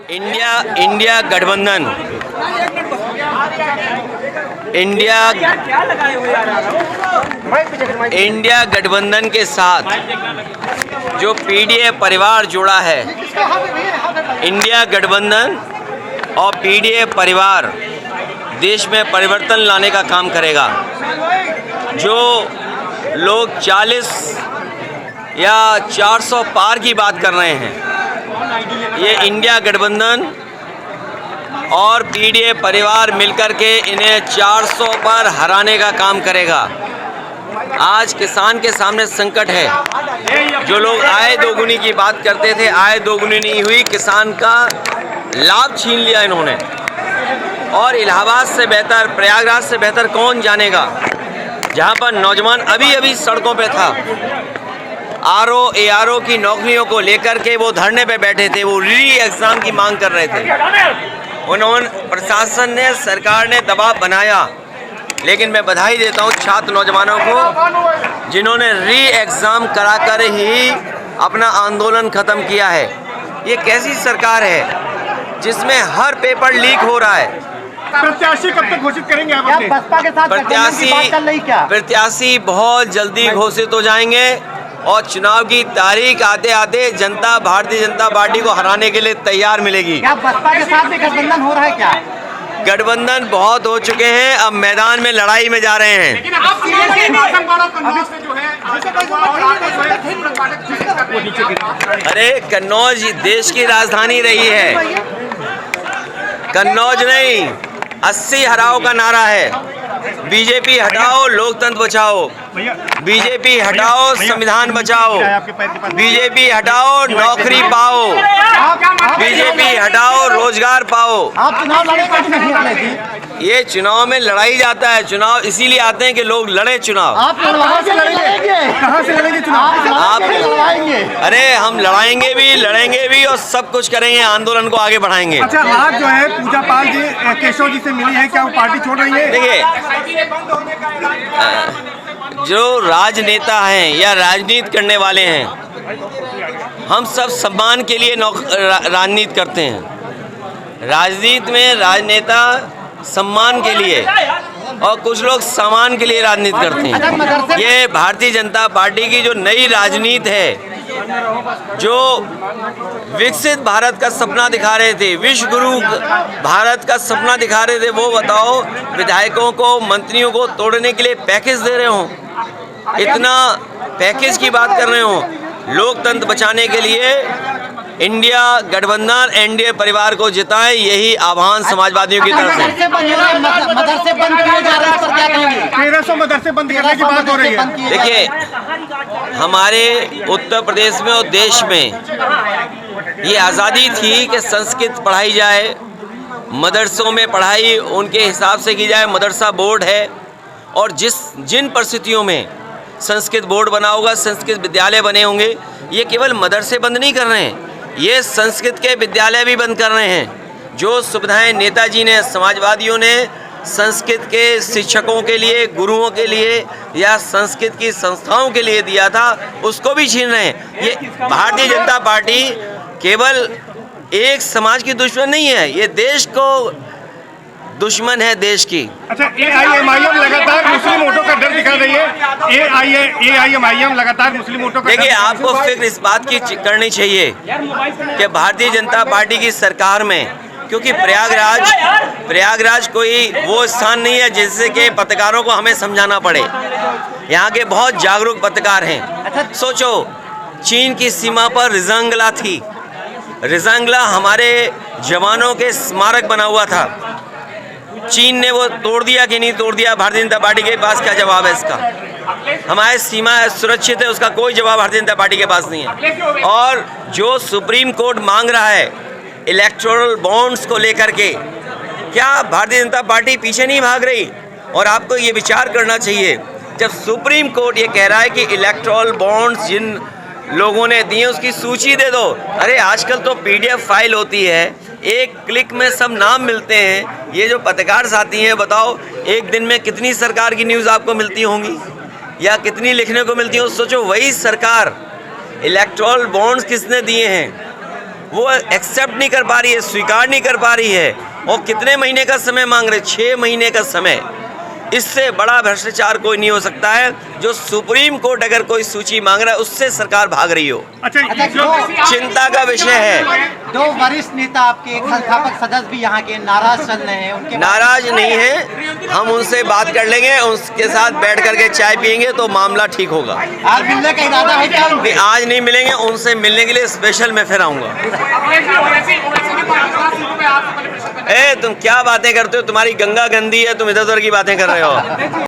India गठबंधन India गठबंधन के साथ जो पीडीए परिवार जुड़ा है, इंडिया गठबंधन और पीडीए परिवार देश में परिवर्तन लाने का काम करेगा। जो लोग 40 या 400 पार की बात कर रहे हैं, ये इंडिया गठबंधन और पीडीए परिवार मिलकर के इन्हें 400 पर हराने का काम करेगा। आज किसान के सामने संकट है। जो लोग आय दोगुनी की बात करते थे, आय दोगुनी नहीं हुई, किसान का लाभ छीन लिया इन्होंने। और इलाहाबाद से बेहतर, प्रयागराज से बेहतर कौन जानेगा, जहां पर नौजवान अभी अभी सड़कों पे था। आरओ एआरओ की नौकरियों को लेकर के वो धरने पे बैठे थे, वो री एग्ज़ाम की मांग कर रहे थे। उन्होंने, प्रशासन ने, सरकार ने दबाव बनाया, लेकिन मैं बधाई देता हूँ छात्र नौजवानों को जिन्होंने री एग्ज़ाम कराकर ही अपना आंदोलन ख़त्म किया है। ये कैसी सरकार है जिसमें हर पेपर लीक हो रहा है? प्रत्याशी कब तक घोषित करेंगे आप? बसपा के साथ प्रत्याशी बहुत जल्दी घोषित हो जाएंगे और चुनाव की तारीख आते आते जनता भारतीय जनता पार्टी को हराने के लिए तैयार मिलेगी। क्या बसपा के साथ भी गठबंधन हो रहा है क्या? गठबंधन बहुत हो चुके हैं, अब मैदान में लड़ाई में जा रहे हैं। अरे कन्नौज देश की राजधानी रही है, कन्नौज नहीं। 80 हराओ का नारा है। बीजेपी हटाओ, लोकतंत्र बचाओ। बीजेपी हटाओ, संविधान बचाओ। बीजेपी हटाओ, नौकरी पाओ। बीजेपी हटाओ, रोजगार पाओ। आप चुनाव लड़े? ये चुनाव में लड़ाई जाता है। चुनाव इसीलिए आते हैं कि लोग लड़े चुनाव। आप कहाँ से लड़ेंगे चुनाव? आप लड़ाएंगे? अरे हम लड़ाएंगे भी, लड़ेंगे भी और सब कुछ करेंगे, आंदोलन को आगे बढ़ाएंगे। अच्छा, आज जो है पूजा पाल जी केशव जी से मिली है, क्या वो पार्टी छोड़ रही है? देखिए, जो राजनेता हैं या राजनीति करने वाले हैं, हम सब सम्मान के लिए राजनीति करते हैं। राजनीति में राजनेता सम्मान के लिए और कुछ लोग सामान के लिए राजनीति करते हैं। ये भारतीय जनता पार्टी की जो नई राजनीति है, जो विकसित भारत का सपना दिखा रहे थे, विश्व गुरु भारत का सपना दिखा रहे थे, वो बताओ विधायकों को, मंत्रियों को तोड़ने के लिए पैकेज दे रहे हो, इतना पैकेज की बात कर रहे हो। लोकतंत्र बचाने के लिए इंडिया गठबंधन एनडीए परिवार को जिताएं, यही आह्वान समाजवादियों की तरफ से। मदरसे बंद किए जा रहे हैं, पर क्या कहेंगे? 1300 मदरसे बंद करने की बात हो रही है। देखिए, हमारे उत्तर प्रदेश में और देश में ये आज़ादी थी कि संस्कृत पढ़ाई जाए, मदरसों में पढ़ाई उनके हिसाब से की जाए। मदरसा बोर्ड है और जिन परिस्थितियों में संस्कृत बोर्ड बना होगा, संस्कृत विद्यालय बने होंगे, ये केवल मदरसे बंद नहीं कर रहे हैं, ये संस्कृत के विद्यालय भी बंद कर रहे हैं। जो सुविधाएं नेताजी ने, समाजवादियों ने संस्कृत के शिक्षकों के लिए, गुरुओं के लिए या संस्कृत की संस्थाओं के लिए दिया था, उसको भी छीन रहे हैं। ये भारतीय जनता पार्टी केवल एक समाज की दुश्मन नहीं है, ये देश को दुश्मन है, देश की। अच्छा, एआईएमआईएम लगातार मुस्लिम वोटों का डर दिखा रही है। एआईएमआईएम लगातार मुस्लिम वोटों का, देखिए, आपको फिक्र इस बात की करनी चाहिए कि भारतीय जनता पार्टी की सरकार में, क्योंकि प्रयागराज कोई वो स्थान नहीं है जिससे कि पत्रकारों को हमें समझाना पड़े। यहाँ के बहुत जागरूक पत्रकार हैं। सोचो, चीन की सीमा पर रिजांगला थी। रिजांगला हमारे जवानों के स्मारक बना हुआ था। चीन ने वो तोड़ दिया कि नहीं तोड़ दिया? भारतीय जनता पार्टी के पास क्या जवाब है इसका? हमारी सीमा सुरक्षित है, उसका कोई जवाब भारतीय जनता पार्टी के पास नहीं है। और जो सुप्रीम कोर्ट मांग रहा है इलेक्टोरल बॉन्ड्स को लेकर के, क्या भारतीय जनता पार्टी पीछे नहीं भाग रही? और आपको ये विचार करना चाहिए, जब सुप्रीम कोर्ट ये कह रहा है कि इलेक्टोरल बॉन्ड्स जिन लोगों ने दिए उसकी सूची दे दो। अरे आजकल तो पीडीएफ फाइल होती है, एक क्लिक में सब नाम मिलते हैं। ये जो पत्रकार साथी हैं, बताओ एक दिन में कितनी सरकार की न्यूज़ आपको मिलती होंगी या कितनी लिखने को मिलती हो? सोचो, वही सरकार इलेक्टोरल बॉन्ड्स किसने दिए हैं? वो एक्सेप्ट नहीं कर पा रही है, स्वीकार नहीं कर पा रही है। और कितने महीने का समय मांग रहे? 6 महीने का समय। इससे बड़ा भ्रष्टाचार कोई नहीं हो सकता है। जो सुप्रीम कोर्ट अगर कोई सूची मांग रहा है उससे सरकार भाग रही हो, अच्छा चिंता का विषय है। 2 वरिष्ठ नेता आपके एक संस्थापक सदस्य भी यहाँ के नाराज चल रहे हैं, उनके नाराज नहीं है, हम उनसे बात कर लेंगे, उसके साथ बैठ करके चाय पियेंगे तो मामला ठीक होगा। आज मिलने का इरादा है क्या उनके? नहीं, आज नहीं मिलेंगे, उनसे मिलने के लिए स्पेशल मैं फिर आऊंगा। तुम क्या बातें करते हो? तुम्हारी गंगा गंदी है, तुम इधर उधर की बातें कर रहे हो।